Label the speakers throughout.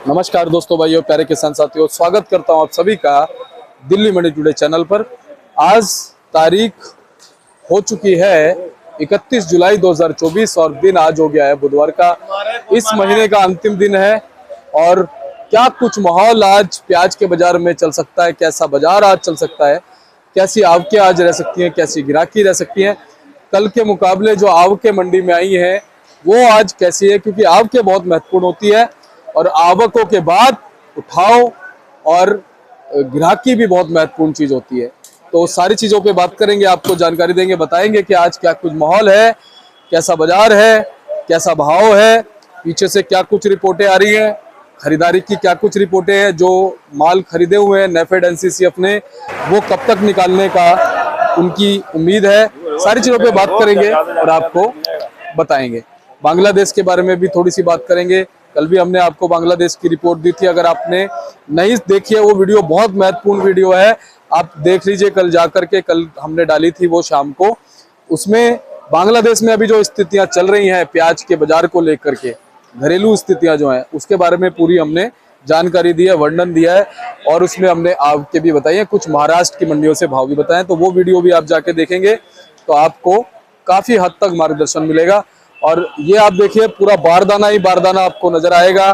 Speaker 1: नमस्कार दोस्तों, भाइयों, प्यारे किसान साथियों, स्वागत करता हूं आप सभी का दिल्ली मंडी टुडे चैनल पर। आज तारीख हो चुकी है 31 जुलाई 2024 और दिन आज हो गया है बुधवार का। इस महीने का अंतिम दिन है और क्या कुछ माहौल आज प्याज के बाजार में चल सकता है, कैसा बाजार आज चल सकता है, कैसी आवकें आज रह सकती हैं, कैसी गिराकी रह सकती है, कल के मुकाबले जो आवकें मंडी में आई हैं वो आज कैसी है, क्योंकि आवकें बहुत महत्वपूर्ण होती है और आवकों के बाद उठाव और ग्राहकी भी बहुत महत्वपूर्ण चीज होती है। तो सारी चीजों पे बात करेंगे, आपको जानकारी देंगे, बताएंगे कि आज क्या कुछ माहौल है, कैसा बाजार है, कैसा भाव है, पीछे से क्या कुछ रिपोर्टें आ रही हैं, खरीदारी की क्या कुछ रिपोर्टें हैं, जो माल खरीदे हुए हैं नेफेड एनसीसीएफ ने वो कब तक निकालने का उनकी उम्मीद है। सारी चीजों पे बात करेंगे और आपको बताएंगे। बांग्लादेश के बारे में भी थोड़ी सी बात करेंगे। कल भी हमने आपको बांग्लादेश की रिपोर्ट दी थी, अगर आपने नहीं देखी है वो वीडियो बहुत महत्वपूर्ण वीडियो है, आप देख लीजिए। कल जाकर के कल हमने डाली थी वो शाम को। उसमें बांग्लादेश में अभी जो स्थितियां चल रही हैं प्याज के बाजार को लेकर के, घरेलू स्थितियां जो हैं उसके बारे में पूरी हमने जानकारी दी है, वर्णन दिया है और उसमें हमने आवकें भी बताई है, कुछ महाराष्ट्र की मंडियों से भाव भी बताए। तो वो वीडियो भी आप जाके देखेंगे तो आपको काफी हद तक मार्गदर्शन मिलेगा। और ये आप देखिए पूरा बारदाना ही बारदाना आपको नजर आएगा,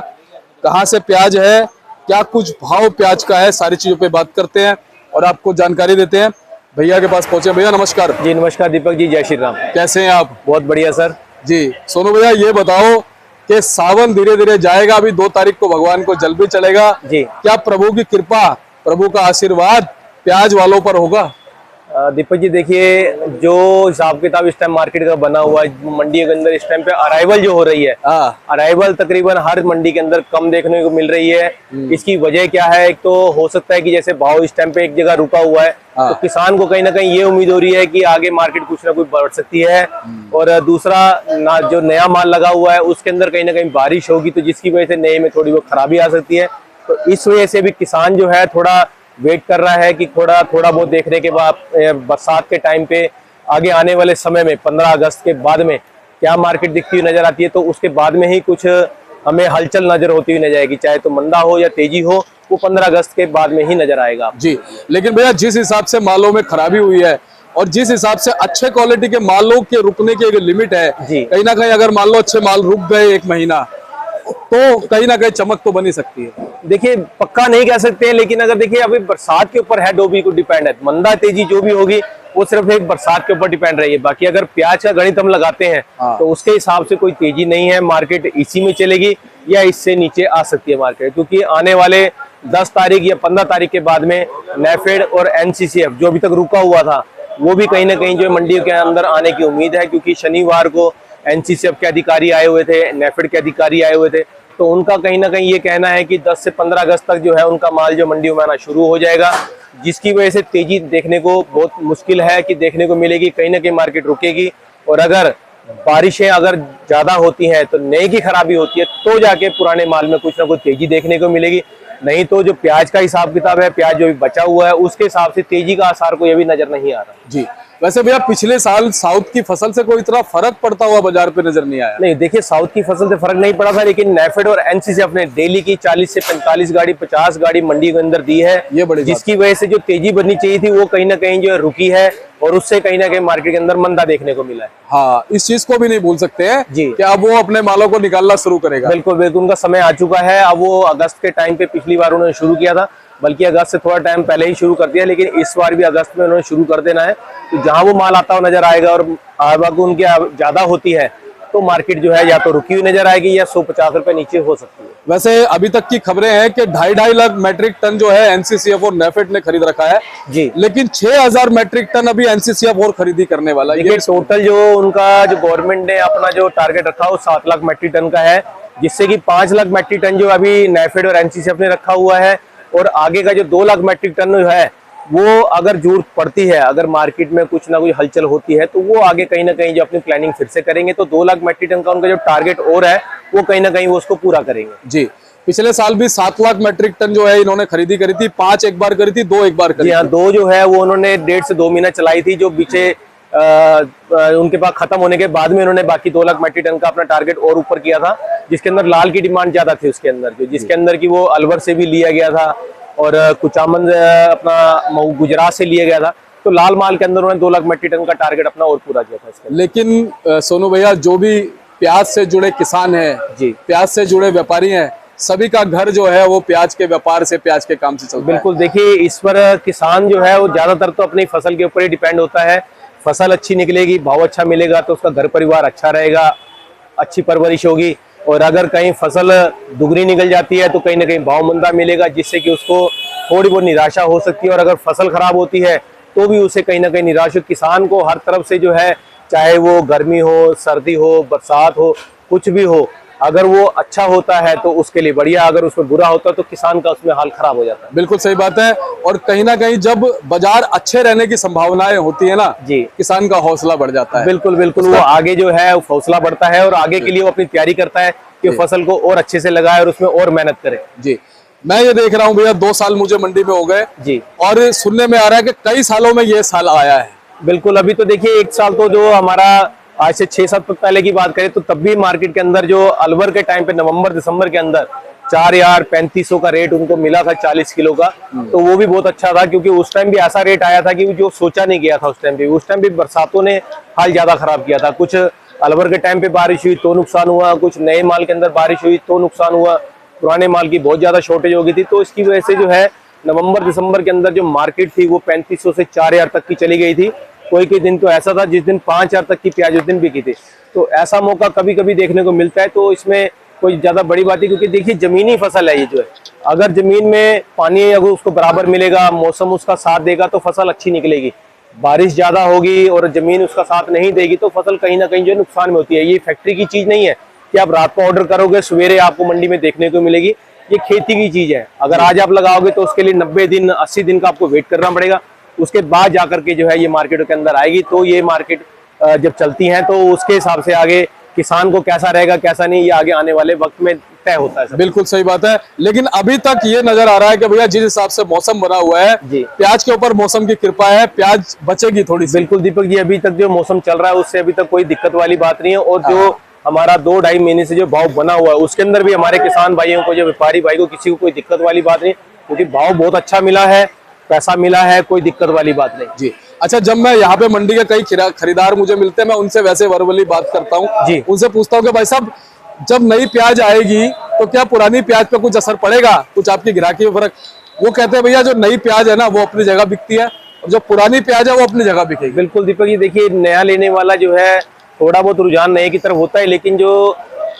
Speaker 1: कहाँ से प्याज है, क्या कुछ भाव प्याज का है, सारी चीजों पे बात करते हैं और आपको जानकारी देते हैं। भैया के पास पहुंचे। भैया नमस्कार।
Speaker 2: जी नमस्कार दीपक जी, जय श्री राम।
Speaker 1: कैसे हैं आप?
Speaker 2: बहुत बढ़िया सर
Speaker 1: जी। सोनू भैया ये बताओ कि सावन धीरे धीरे जाएगा, अभी 2 तारीख को भगवान को जल भी चलेगा जी, क्या प्रभु की कृपा, प्रभु का आशीर्वाद प्याज वालों पर होगा?
Speaker 2: दीपक जी देखिए, जो हिसाब किताब इस टाइम मार्केट का बना हुआ है मंडी के अंदर, इस टाइम पे अराइवल जो हो रही है, अराइवल तकरीबन हर मंडी के अंदर कम देखने को मिल रही है। इसकी वजह क्या है? एक तो हो सकता है कि जैसे भाव इस टाइम पे एक जगह रुका हुआ है तो किसान को कहीं ना कहीं ये उम्मीद हो रही है कि आगे मार्केट कुछ ना कुछ बढ़ सकती है। और दूसरा जो नया माल लगा हुआ है उसके अंदर कहीं ना कहीं बारिश होगी तो जिसकी वजह से नए में थोड़ी बहुत खराबी आ सकती है। तो इस वजह से भी किसान जो है थोड़ा वेट कर रहा है कि थोड़ा बहुत देखने के बाद बरसात के टाइम पे आगे आने वाले समय में 15 अगस्त के बाद में क्या मार्केट दिखती हुई नजर आती है, तो उसके बाद में ही कुछ हमें हलचल नजर होती हुई नजर आएगी। चाहे तो मंदा हो या तेजी हो, वो 15 अगस्त के बाद में ही नजर आएगा जी।
Speaker 1: लेकिन भैया जिस हिसाब से मालों में खराबी हुई है और जिस हिसाब से अच्छे क्वालिटी के मालों के रुकने की एक लिमिट है, कहीं ना कहीं अगर मान लो अच्छे माल रुक गए 1 महीना तो कहीं ना कहीं चमक तो बनी सकती है।
Speaker 2: देखिए पक्का नहीं कह सकते हैं, लेकिन अगर देखिए अभी बरसात के ऊपर है, डोबी को डिपेंड है। मंदा तेजी जो भी होगी वो सिर्फ एक बरसात के ऊपर डिपेंड रही है। बाकी अगर प्याज का गणित हम लगाते हैं तो उसके हिसाब से कोई तेजी नहीं है, मार्केट इसी में चलेगी या इससे नीचे आ सकती है मार्केट। क्योंकि आने वाले 10 तारीख या 15 तारीख के बाद में नेफेड और एनसीसीएफ जो अभी तक रुका हुआ था वो भी कहीं ना कहीं जो मंडियों के अंदर आने की उम्मीद है। क्योंकि शनिवार को एनसीसीएफ के अधिकारी आए हुए थे, नेफेड के अधिकारी आए हुए थे, तो उनका कहीं ना कहीं ये कहना है कि 10 से 15 अगस्त तक जो है उनका माल जो मंडियों में आना शुरू हो जाएगा, जिसकी वजह से तेजी देखने को बहुत मुश्किल है कि देखने को मिलेगी। कहीं ना कहीं मार्केट रुकेगी और अगर बारिशें अगर ज्यादा होती हैं तो नए की खराबी होती है तो जाके पुराने माल में कुछ ना कुछ तेजी देखने को मिलेगी। नहीं तो जो प्याज का हिसाब किताब है, प्याज जो भी बचा हुआ है उसके हिसाब से तेजी का आसार कोई अभी नजर नहीं आ रहा
Speaker 1: जी। वैसे भैया पिछले साल साउथ की फसल से कोई इतना फर्क पड़ता हुआ बाजार पे नजर नहीं आया?
Speaker 2: नहीं, देखिए साउथ की फसल से फर्क नहीं पड़ा था, लेकिन नेफेड और एनसीसीएफ ने डेली की 40 से 45 गाड़ी 50 गाड़ी मंडी के अंदर दी है, ये बड़ी जिसकी वजह से जो तेजी बननी चाहिए थी वो कहीं ना कहीं जो रुकी है और उससे कहीं ना कहीं मार्केट के अंदर मंदा देखने को मिला है।
Speaker 1: हाँ, इस चीज को भी नहीं भूल सकते हैं जी कि अब वो अपने मालों को निकालना शुरू करेगा।
Speaker 2: बिल्कुल बिल्कुल, उनका समय आ चुका है। अब वो अगस्त के टाइम पे पिछली बार उन्होंने शुरू किया था, बल्कि अगस्त से थोड़ा टाइम पहले ही शुरू कर दिया, लेकिन इस बार भी अगस्त में उन्होंने शुरू कर देना है। तो जहां वो माल आता हुआ नजर आएगा और आवक उनकी ज्यादा होती है तो मार्केट जो है या तो रुकी हुई नजर आएगी या 150 रुपए नीचे हो सकती है।
Speaker 1: वैसे अभी तक की खबरें हैं कि 2.5 लाख मैट्रिक टन जो है एनसीसीएफ और नेफेड ने खरीद रखा है जी, लेकिन 6000 मैट्रिक टन अभी एनसीसीएफ और खरीदी करने वाला है। ये
Speaker 2: टोटल जो उनका जो गवर्नमेंट ने अपना जो टारगेट रखा वो 7 लाख मैट्रिक टन का है, जिससे कि 5 लाख मैट्रिक टन जो अभी नेफेड और एनसीसीएफ ने रखा हुआ है और आगे का जो 2 लाख मैट्रिक टन जो है वो अगर जरूरत पड़ती है, अगर मार्केट में कुछ ना कुछ हलचल होती है तो वो आगे कहीं ना कहीं जो अपनी प्लानिंग फिर से करेंगे। तो 2 लाख मैट्रिक टन का उनका जो टारगेट और है वो कहीं ना कहीं वो उसको पूरा करेंगे जी।
Speaker 1: पिछले साल भी 7 लाख मैट्रिक टन जो है इन्होंने खरीदी करी थी, 5 एक बार करी थी, 2 एक बार करी थी।
Speaker 2: 2 जो है वो उन्होंने 1.5 से 2 महीना चलाई थी, जो पीछे उनके पास खत्म होने के बाद में उन्होंने बाकी 2 लाख मेट्रिक टन का अपना टारगेट और ऊपर किया था, जिसके अंदर लाल की डिमांड ज्यादा थी उसके अंदर, जिसके अंदर की वो अलवर से भी लिया गया था और कुचामन अपना गुजरात से लिया गया था। तो लाल माल के अंदर उन्होंने 2 लाख मेट्रिक टन का टारगेट अपना और पूरा किया था इसके।
Speaker 1: लेकिन सोनू भैया, जो भी प्याज से जुड़े किसान हैं जी, प्याज से जुड़े व्यापारी हैं, सभी का घर जो है वो प्याज के व्यापार से, प्याज के काम से चलता है।
Speaker 2: बिल्कुल, देखिए इस पर किसान जो है वो ज्यादातर तो अपनी फसल के ऊपर ही डिपेंड होता है। फसल अच्छी निकलेगी, भाव अच्छा मिलेगा तो उसका घर परिवार अच्छा रहेगा, अच्छी परवरिश होगी। और अगर कहीं फसल दुगनी निकल जाती है तो कहीं ना कहीं भाव मंदा मिलेगा, जिससे कि उसको थोड़ी बहुत निराशा हो सकती है। और अगर फसल खराब होती है तो भी उसे कहीं ना कहीं निराश हो। किसान को हर तरफ से जो है, चाहे वो गर्मी हो, सर्दी हो, बरसात हो, कुछ भी हो, अगर वो अच्छा होता है तो उसके लिए बढ़िया, अगर उसमें बुरा होता है तो किसान का उसमें हाल खराब हो जाता है।
Speaker 1: बिल्कुल सही बात है। और कहीं ना कहीं जब बाजार अच्छे रहने की संभावनाएं होती है ना जी, किसान का हौसला बढ़ जाता है।
Speaker 2: बिल्कुल बिल्कुल, वो आगे जो है हौसला बढ़ता है और आगे के लिए वो अपनी तैयारी करता है कि फसल को और अच्छे से लगाए और उसमें और मेहनत करे जी।
Speaker 1: मैं ये देख रहा हूँ भैया, 2 साल मुझे मंडी में हो गए जी, और सुनने में आ रहा है कि कई सालों में ये साल आया है।
Speaker 2: बिल्कुल, अभी तो देखिए 1 साल तो जो हमारा आज से 6-7 तक पहले की बात करें तो तब भी मार्केट के अंदर जो अलवर के टाइम पे नवंबर दिसंबर के अंदर 4,3500 का रेट उनको मिला था 40 किलो का। तो वो भी बहुत अच्छा था, क्योंकि उस टाइम भी ऐसा रेट आया था कि जो सोचा नहीं गया था उस टाइम भी बरसातों ने हाल ज्यादा खराब किया था। कुछ अलवर के टाइम पे बारिश हुई तो नुकसान हुआ, कुछ नए माल के अंदर बारिश हुई तो नुकसान हुआ, पुराने माल की बहुत ज्यादा शॉर्टेज हो गई थी। तो इसकी वजह से जो है नवंबर दिसंबर के अंदर जो मार्केट थी वो 3500 से 4,000 तक की चली गई थी। कोई दिन तो ऐसा था जिस दिन 5,000 तक की प्याज उस दिन बिकी थी। तो ऐसा मौका कभी कभी देखने को मिलता है। तो इसमें कोई ज्यादा बड़ी बात है, क्योंकि देखिए जमीनी फसल है ये जो है, अगर जमीन में पानी अगर उसको बराबर मिलेगा, मौसम उसका साथ देगा तो फसल अच्छी निकलेगी। बारिश ज्यादा होगी और जमीन उसका साथ नहीं देगी तो फसल कहीं ना कहीं जो नुकसान में होती है। ये फैक्ट्री की चीज नहीं है कि आप रात को ऑर्डर करोगे सवेरे आपको मंडी में देखने को मिलेगी। ये खेती की चीज है। अगर आज आप लगाओगे तो उसके लिए 90 दिन 80 दिन का आपको वेट करना पड़ेगा, उसके बाद जाकर के जो है ये मार्केट के अंदर आएगी। तो ये मार्केट जब चलती है तो उसके हिसाब से आगे किसान को कैसा रहेगा कैसा नहीं, ये आगे आने वाले वक्त में तय होता है।
Speaker 1: बिल्कुल सही बात है। लेकिन अभी तक ये नजर आ रहा है कि भैया जिस हिसाब से मौसम बना हुआ है जी, प्याज के ऊपर मौसम की कृपा है, प्याज बचेगी थोड़ी सी।
Speaker 2: बिल्कुल दीपक जी, अभी तक जो मौसम चल रहा है उससे अभी तक कोई दिक्कत वाली बात नहीं है। और जो हमारा 2-2.5 महीने से जो भाव बना हुआ है उसके अंदर भी हमारे किसान भाइयों को, जो व्यापारी भाई को, किसी को कोई दिक्कत वाली बात नहीं, क्योंकि भाव बहुत अच्छा मिला है, पैसा मिला है, कोई दिक्कत वाली बात नहीं
Speaker 1: जी। अच्छा, जब मैं यहाँ पे मंडी के कई खरीदार मुझे मिलते हैं, मैं उनसे वैसे वर्बली बात करता हूँ जी, उनसे पूछता हूँ कि भाई साहब जब नई प्याज आएगी तो क्या पुरानी प्याज पे कुछ असर पड़ेगा, कुछ आपकी गिराकी में फर्क? वो कहते हैं भैया जो नई प्याज है ना वो अपनी जगह बिकती है और जो पुरानी प्याज है वो अपनी जगह बिकेगी।
Speaker 2: बिल्कुल दीपक जी, देखिए नया लेने वाला जो है थोड़ा बहुत रुझान नए की तरफ होता है, लेकिन जो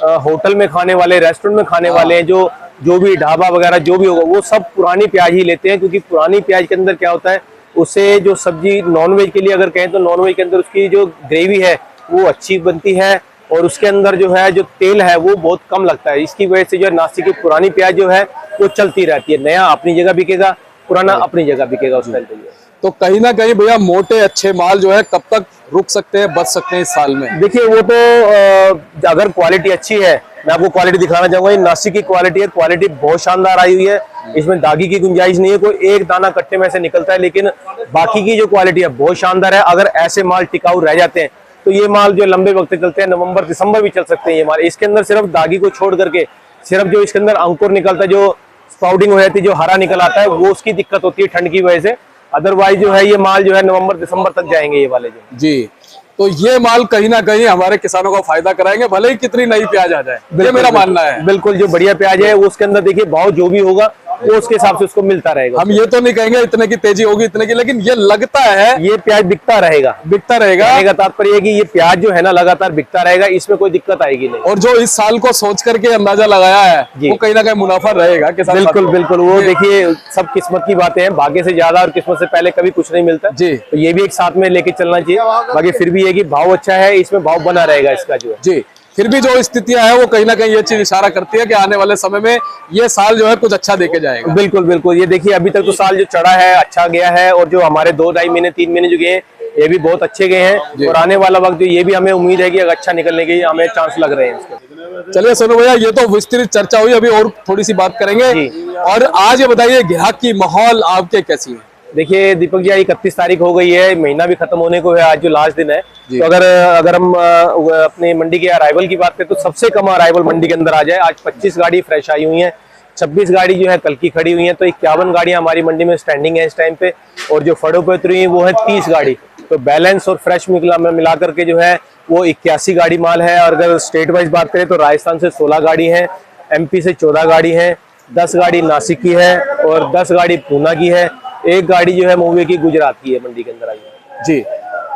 Speaker 2: होटल में खाने वाले, रेस्टोरेंट में खाने वाले हैं, जो भी ढाबा वगैरह जो भी होगा, वो सब पुरानी प्याज ही लेते हैं। क्योंकि पुरानी प्याज के अंदर क्या होता है, उससे जो सब्जी नॉनवेज के लिए अगर कहें तो नॉनवेज के अंदर उसकी जो ग्रेवी है वो अच्छी बनती है और उसके अंदर जो है जो तेल है वो बहुत कम लगता है। इसकी वजह से जो है नासिक की पुरानी प्याज जो है वो चलती रहती है। नया अपनी जगह बिकेगा, पुराना अपनी जगह बिकेगा उस टाइम पे।
Speaker 1: तो कहीं ना कहीं भैया मोटे अच्छे माल जो है कब तक रुक सकते हैं, बच सकते हैं इस साल में?
Speaker 2: देखिए वो तो अगर क्वालिटी अच्छी है, मैं आपको क्वालिटी दिखाना चाहूंगा। ये नासिक की क्वालिटी है, क्वालिटी बहुत शानदार आई हुई है, इसमें दागी की गुंजाइश नहीं है। कोई एक दाना कट्टे में से निकलता है, लेकिन बाकी की जो क्वालिटी है बहुत शानदार है। अगर ऐसे माल टिकाऊ रह जाते हैं तो ये माल जो लंबे वक्त चलते हैं, नवंबर दिसंबर भी चल सकते हैं ये माल। इसके अंदर सिर्फ दागी को छोड़ करके सिर्फ जो इसके अंदर अंकुर निकलता है, जो स्पाउटिंग हो जाती है, जो हरा निकल आता है, वो उसकी दिक्कत होती है ठंड की वजह से। अदरवाइज जो है ये माल जो है नवंबर दिसंबर तक जाएंगे ये वाले जो
Speaker 1: जी। तो ये माल कहीं ना कहीं हमारे किसानों को फायदा कराएंगे, भले ही कितनी नई प्याज आ जाए, ये मेरा मानना है।
Speaker 2: बिल्कुल, जो बढ़िया प्याज है वो उसके अंदर देखिए भाव जो भी होगा वो उसके हिसाब से उसको मिलता रहेगा।
Speaker 1: हम ये तो नहीं कहेंगे इतने की तेजी होगी इतने की, लेकिन ये लगता है
Speaker 2: ये प्याज बिकता रहेगा,
Speaker 1: बिकता रहेगा।
Speaker 2: तात्पर्य कि ये प्याज जो है ना लगातार बिकता रहेगा, इसमें कोई दिक्कत आएगी नहीं।
Speaker 1: और जो इस साल को सोच करके अंदाजा लगाया है वो कहीं ना कहीं मुनाफा रहेगा किसान।
Speaker 2: बिल्कुल बिल्कुल, वो देखिए सब किस्मत की बातें हैं, भाग्य से ज्यादा और किस्मत से पहले कभी कुछ नहीं मिलता जी। तो ये भी एक साथ में लेके चलना चाहिए। बाकी फिर भी ये कि भाव अच्छा है, इसमें भाव बना रहेगा इसका जो है
Speaker 1: जी। फिर भी जो स्थितियां हैं वो कहीं ना कहीं ये चीज इशारा करती है कि आने वाले समय में ये साल जो है कुछ अच्छा देके जाएगा।
Speaker 2: बिल्कुल बिल्कुल, ये देखिए अभी तक तो साल जो चढ़ा है अच्छा गया है, और जो हमारे 2-2.5 महीने 3 महीने जो गए हैं ये भी बहुत अच्छे गए हैं। और आने वाला वक्त जो ये भी हमें उम्मीद है कि अच्छा निकलने के हमें चांस लग रहे हैं।
Speaker 1: चलिए सोनू भैया, ये तो विस्तृत चर्चा हुई, अभी और थोड़ी सी बात करेंगे। और आज ये बताइए ग्राहक की माहौल आपके कैसी है?
Speaker 2: देखिए दीपक जी, 31 तारीख हो गई है, महीना भी खत्म होने को है, आज जो लास्ट दिन है। तो अगर हम अपनी मंडी के अराइवल की बात करें तो सबसे कम अराइवल मंडी के अंदर आ जाए। आज 25 गाड़ी फ्रेश आई हुई है, 26 गाड़ी जो है कल की खड़ी हुई है, तो 51 गाड़ियां हमारी मंडी में स्टैंडिंग है इस टाइम पे। और जो फड़ों पे उतरी है वो है 30 गाड़ी। तो बैलेंस और फ्रेश मिला करके जो है वो 81 गाड़ी माल है। और अगर स्टेट वाइज बात करें तो राजस्थान से 16 गाड़ी है, MP से 14 गाड़ी है, 10 गाड़ी नासिक की है और 10 गाड़ी पूना की है, एक गाड़ी जो है मूवी की गुजरात की है मंडी के अंदर आई है।
Speaker 1: जी,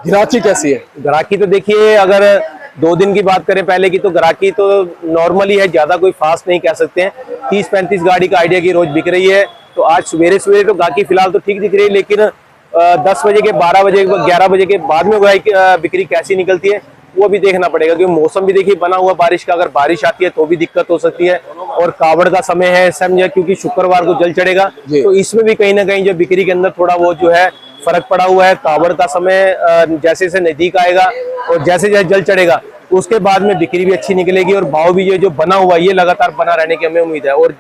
Speaker 1: ग्राहकी कैसी है?
Speaker 2: ग्राहकी तो देखिए, अगर 2 दिन की बात करें पहले की, तो ग्राहकी तो नॉर्मली है, ज्यादा कोई फास्ट नहीं कह सकते हैं। 30-35 गाड़ी का आइडिया की रोज बिक रही है। तो आज सवेरे सवेरे तो ग्राहकी फिलहाल तो ठीक दिख रही है, लेकिन 10 बजे के 12 बजे 11 बजे के बाद में बिक्री कैसी निकलती है वो भी देखना पड़ेगा, क्योंकि मौसम भी देखिए बना हुआ बारिश का, अगर बारिश आती है तो भी दिक्कत हो सकती है। और कावड़ का समय है समझे, क्योंकि शुक्रवार को जल चढ़ेगा, तो इसमें भी कहीं ना कहीं जो बिक्री के अंदर थोड़ा वो जो है फर्क पड़ा हुआ है। कावड़ का समय जैसे जैसे नजदीक आएगा और जैसे जैसे जल चढ़ेगा उसके बाद में बिक्री भी अच्छी निकलेगी और भाव भी ये जो बना हुआ है ये लगातार बना रहने की हमें उम्मीद है। और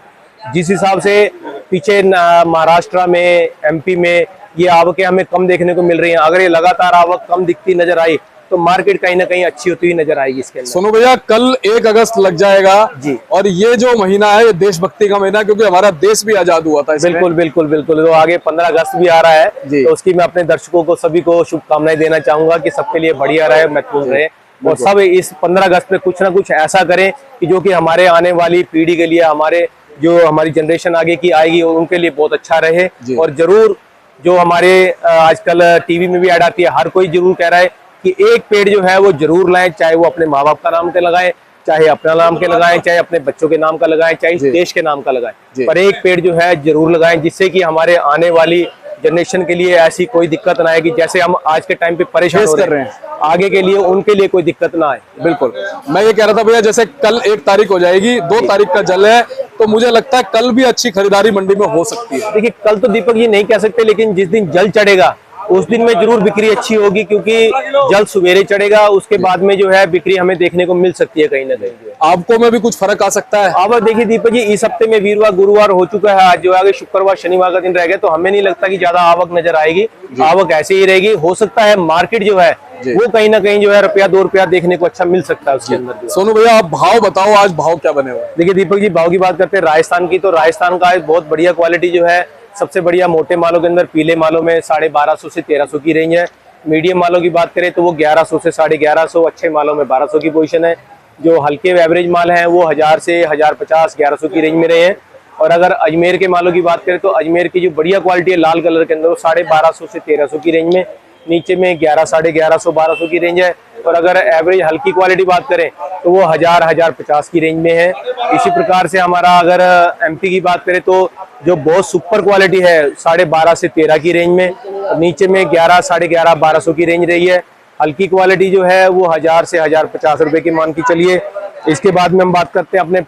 Speaker 2: जिस हिसाब से पीछे महाराष्ट्र में, MP में ये आवकें हमें कम देखने को मिल रही हैं, अगर ये लगातार आवक कम दिखती नजर आई तो मार्केट कहीं ना कहीं अच्छी होती हुई नजर आएगी इसके अंदर।
Speaker 1: सोनू भैया, कल 1 अगस्त लग जाएगा
Speaker 2: जी,
Speaker 1: और ये जो महीना है ये देशभक्ति का महीना, क्योंकि हमारा देश भी आजाद हुआ था।
Speaker 2: बिल्कुल बिल्कुल बिल्कुल। तो आगे 15 अगस्त भी आ रहा है, तो उसकी मैं अपने दर्शकों को सभी को शुभकामनाएं देना चाहूंगा कि सबके लिए बढ़िया रहे, महत्वपूर्ण रहे और सब इस 15 अगस्त पे कुछ ना कुछ ऐसा करें कि जो कि हमारे आने वाली पीढ़ी के लिए, हमारी जनरेशन आगे की आएगी उनके लिए बहुत अच्छा रहे। और जरूर जो हमारे आजकल टीवी में भी ऐड आती है, हर कोई जरूर कह रहा है कि एक पेड़ जो है वो जरूर लाएं, चाहे वो अपने माँ बाप का नाम के लगाएं, चाहे अपना नाम के लगाएं, चाहे अपने बच्चों के नाम का लगाएं, चाहे इस देश के नाम का लगाएं, पर एक पेड़ जो है जरूर लगाएं, जिससे कि हमारे आने वाली जनरेशन के लिए ऐसी कोई दिक्कत ना आएगी जैसे हम आज के टाइम पे परेशान कर रहे हैं, आगे के लिए उनके लिए कोई दिक्कत ना आए।
Speaker 1: बिल्कुल, मैं ये कह रहा था भैया, जैसे कल 1 तारीख हो जाएगी, 2 तारीख का जल है, तो मुझे लगता है कल भी अच्छी खरीदारी मंडी में हो सकती है।
Speaker 2: देखिए कल तो दीपक जी नहीं कह सकते, लेकिन जिस दिन जल चढ़ेगा उस दिन में जरूर बिक्री अच्छी होगी, क्योंकि जल सवेरे चढ़ेगा, उसके बाद में जो है बिक्री हमें देखने को मिल सकती है कहीं ना कहीं।
Speaker 1: आपको में भी कुछ फर्क आ सकता है?
Speaker 2: अब देखिए दीपक जी, इस हफ्ते में वीरवार गुरुवार हो चुका है, आज जो आगे शुक्रवार शनिवार का दिन रह गया, तो हमें नहीं लगता कि ज्यादा आवक नजर आएगी, आवक ऐसे ही रहेगी। हो सकता है मार्केट जो है वो कहीं ना कहीं जो है ₹1-2 देखने को अच्छा मिल सकता है उसके अंदर।
Speaker 1: सोनू भैया, आप भाव बताओ, आज भाव क्या बने हुए?
Speaker 2: देखिए दीपक जी, भाव की बात करते हैं राजस्थान की, तो राजस्थान का बहुत बढ़िया क्वालिटी जो है, सबसे बढ़िया मोटे मालों के अंदर पीले मालों में 1250 से 1300 की रेंज है। मीडियम मालों की बात करें तो वो 1100 से 1150, अच्छे मालों में 1200 की पोजीशन है। जो हल्के एवरेज माल हैं वो 1000 से 1050, 1100 की रेंज में रहे हैं। और अगर अजमेर के मालों की बात करें तो अजमेर की जो बढ़िया क्वालिटी है लाल कलर के अंदर, वो 1250 से 1300 की रेंज में, नीचे में 1100, 1150, 1200 की रेंज है। और अगर एवरेज हल्की क्वालिटी बात करें तो वो 1000, 1050 की रेंज में है। इसी प्रकार से हमारा अगर MP की बात करें तो जो बहुत सुपर क्वालिटी है 12.5 से 13 की रेंज में, नीचे में 11, 11.5, 1200 की रेंज रही है। हल्की क्वालिटी जो है वो 1000 से 1050 रुपए की मान की चलिए। इसके बाद में हम बात करते हैं अपने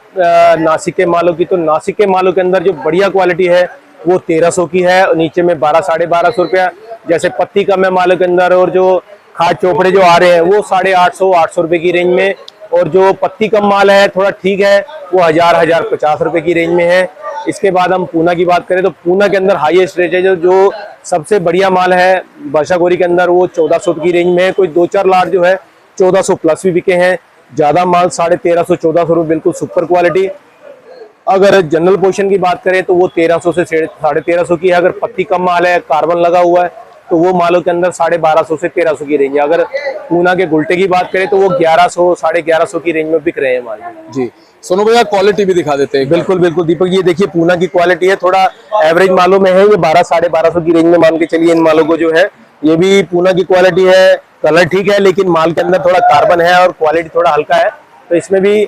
Speaker 2: नासिक के मालों की, तो नासिक के मालों के अंदर जो बढ़िया क्वालिटी है वो 1300 की है, नीचे में 12, 1250 रुपया। जैसे पत्ती कम है मालों के अंदर, और जो खाद चोपड़े जो आ रहे हैं वो 850, 800 रुपए की रेंज में, और जो पत्ती कम माल है थोड़ा ठीक है वो 1000, 1050 रुपए की रेंज में है। इसके बाद हम पूना की बात करें तो पूना के अंदर हाईएस्ट रेट है, जो सबसे बढ़िया माल है वर्षागोरी के अंदर, वो 1400 की रेंज में है। कोई 2-4 लाट जो है 1400 प्लस भी बिके हैं। ज्यादा माल 1350, 1400 रुपये, बिल्कुल सुपर क्वालिटी। अगर जनरल पोजीशन की बात करें तो वो 1300 से 1350 की है। अगर पत्ती कम माल है, कार्बन लगा हुआ है, तो वो मालों के अंदर 1250 से 1300 की रेंज है। अगर पूना के गुलटे की बात करें तो वो 1100, 1150 की रेंज में बिक रहे हैं माल
Speaker 1: जी। सोनू भैया, क्वालिटी भी दिखा देते हैं।
Speaker 2: बिल्कुल बिल्कुल दीपक, ये देखिए पूना की क्वालिटी है, थोड़ा एवरेज मालों में है, ये 12, 1250 की रेंज में मान के चलिए इन मालों को जो है। ये भी पूना की क्वालिटी है, कलर ठीक है, लेकिन माल के अंदर थोड़ा कार्बन है और क्वालिटी थोड़ा हल्का है, तो इसमें भी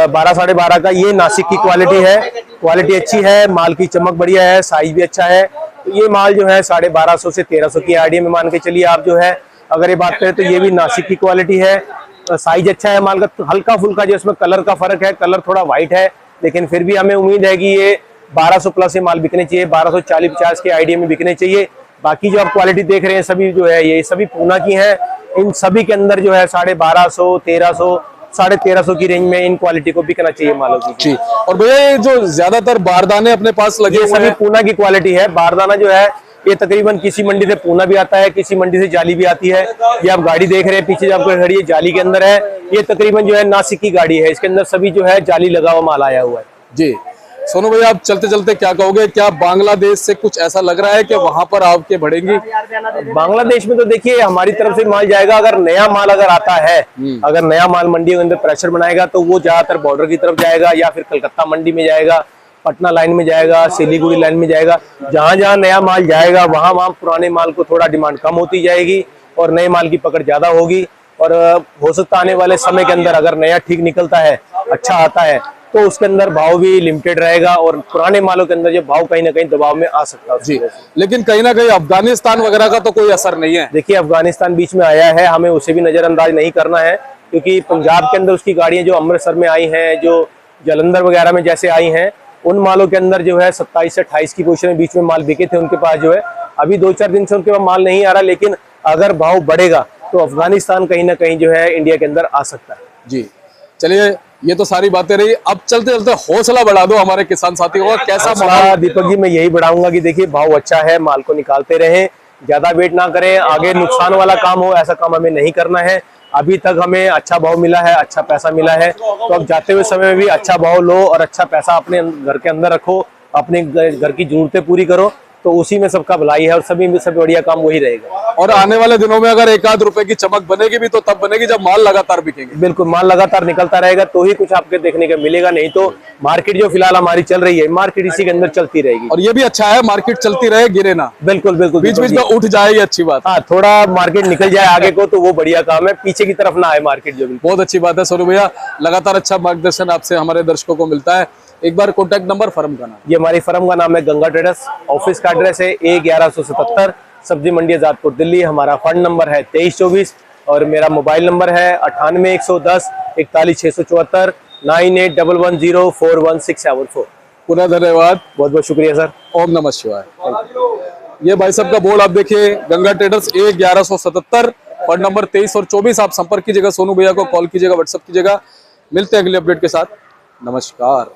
Speaker 2: 12, 12.5 का। ये नासिक की क्वालिटी है, क्वालिटी अच्छी है, माल की चमक बढ़िया है, साइज भी अच्छा है। तो ये माल जो है 1250 से 1300 की आईडी में मान के चलिए आप जो है। अगर ये बात करें तो ये भी नासिक की क्वालिटी है, साइज अच्छा है माल का, हल्का फुल्का जो इसमें कलर का फर्क है, कलर थोड़ा व्हाइट है, लेकिन फिर भी हमें उम्मीद है कि ये 1200 प्लस ये माल बिकने चाहिए, 1240-50 के आईडी में बिकने चाहिए। बाकी जो आप क्वालिटी देख रहे हैं सभी जो है ये सभी पूना की हैं। इन सभी के अंदर जो है 1250, 1300, 1350 की रेंज में इन क्वालिटी को बिकना चाहिए मालों की
Speaker 1: जी। और भैया, ये जो ज्यादातर बारदाने अपने पास लगे
Speaker 2: हुए सभी पूना की क्वालिटी है। बारदाना जो है ये तकरीबन किसी मंडी से पूना भी आता है, किसी मंडी से जाली भी आती है। ये आप गाड़ी देख रहे हैं पीछे जो आपको खड़ी है जाली के अंदर है। ये तकरीबन जो है नासिक की गाड़ी है, इसके अंदर सभी जो है जाली लगा हुआ माल आया हुआ है।
Speaker 1: जी सोनू भैया, आप चलते चलते क्या कहोगे, क्या बांग्लादेश से कुछ ऐसा लग रहा है कि वहां पर आपके बढ़ेंगी?
Speaker 2: बांग्लादेश में तो देखिए हमारी तरफ से माल जाएगा, अगर नया माल अगर आता है, अगर नया माल मंडी के अंदर प्रेशर बनाएगा तो वो ज्यादातर बॉर्डर की तरफ जाएगा, या फिर कलकत्ता मंडी में जाएगा, पटना लाइन में जाएगा, सिलीगुड़ी लाइन में जाएगा। जहां जहां नया माल जाएगा वहां वहां पुराने माल को थोड़ा डिमांड कम होती जाएगी और नए माल की पकड़ ज्यादा होगी। और हो सकता आने वाले समय के अंदर अगर नया ठीक निकलता है, अच्छा आता है, तो उसके अंदर भाव भी लिमिटेड रहेगा और पुराने मालों के अंदर जो भाव कहीं ना कहीं दबाव में आ सकता है।
Speaker 1: जी, लेकिन कहीं ना कहीं अफगानिस्तान वगैरह का तो कोई असर नहीं है।
Speaker 2: देखिए अफगानिस्तान बीच में आया है, हमें उसे भी नजरअंदाज नहीं करना है, क्योंकि पंजाब के अंदर उसकी गाड़ियां जो अमृतसर में आई हैं, जो जलंधर वगैरह में जैसे आई हैं, उन मालों के अंदर जो है 27 से 28 की पोजीशन में बीच में माल बिके थे उनके पास। जो है अभी 2-4 दिन से उनके पास माल नहीं आ रहा, लेकिन अगर भाव बढ़ेगा तो अफगानिस्तान कहीं ना कहीं जो है इंडिया के अंदर आ सकता है।
Speaker 1: जी चलिए, ये तो सारी बातें रही। अब चलते चलते हौसला बढ़ा दो हमारे किसान साथियों का। कैसा
Speaker 2: हौसला दीपक जी मैं यही बढ़ाऊंगा कि देखिए भाव अच्छा है, माल को निकालते रहें, ज्यादा वेट ना करें, आगे नुकसान वाला काम हो ऐसा काम हमें नहीं करना है। अभी तक हमें अच्छा भाव मिला है, अच्छा पैसा मिला है, तो अब जाते हुए समय में भी अच्छा भाव लो और अच्छा पैसा अपने घर के अंदर रखो, अपने घर की जरूरतें पूरी करो, तो उसी में सबका भलाई है और सभी में सबसे बढ़िया काम वही रहेगा।
Speaker 1: और आने वाले दिनों में अगर 1-8 रुपए की चमक बनेगी भी तो तब बनेगी जब माल लगातार बिकेंगे।
Speaker 2: बिल्कुल, माल लगातार निकलता रहेगा तो ही कुछ आपके देखने को मिलेगा, नहीं तो मार्केट जो फिलहाल हमारी चल रही है, मार्केट इसी के अंदर चलती रहेगी।
Speaker 1: और ये भी अच्छा है, मार्केट चलती रहे, गिरे ना।
Speaker 2: बिल्कुल बिल्कुल,
Speaker 1: बीच बीच में उठ जाए, ये अच्छी बात।
Speaker 2: हाँ, थोड़ा मार्केट निकल जाए आगे को तो वो बढ़िया काम है, पीछे की तरफ ना आए मार्केट। जो
Speaker 1: बहुत अच्छी बात है सोनू भैया, लगातार अच्छा मार्गदर्शन आपसे हमारे दर्शकों को मिलता है। एक बार कॉन्टैक्ट नंबर, फर्म का नाम।
Speaker 2: ये हमारी फर्म का नाम है गंगा ट्रेडर्स, ऑफिस का एड्रेस है A1177 सब्जी मंडी आजादपुर दिल्ली। हमारा फंड नंबर है 2324 और मेरा मोबाइल नंबर है 98 110 41674 9811041674।
Speaker 1: पुनः धन्यवाद,
Speaker 2: बहुत बहुत शुक्रिया सर।
Speaker 1: ओम नमः शिवाय। ये भाई साहब का बोर्ड आप देखिए, Ganga traders A1177, fund number 23 और 24। आप संपर्क कीजिएगा, सोनू भैया को कॉल कीजिएगा, व्हाट्सएप कीजिएगा। मिलते हैं अगले अपडेट के साथ। नमस्कार।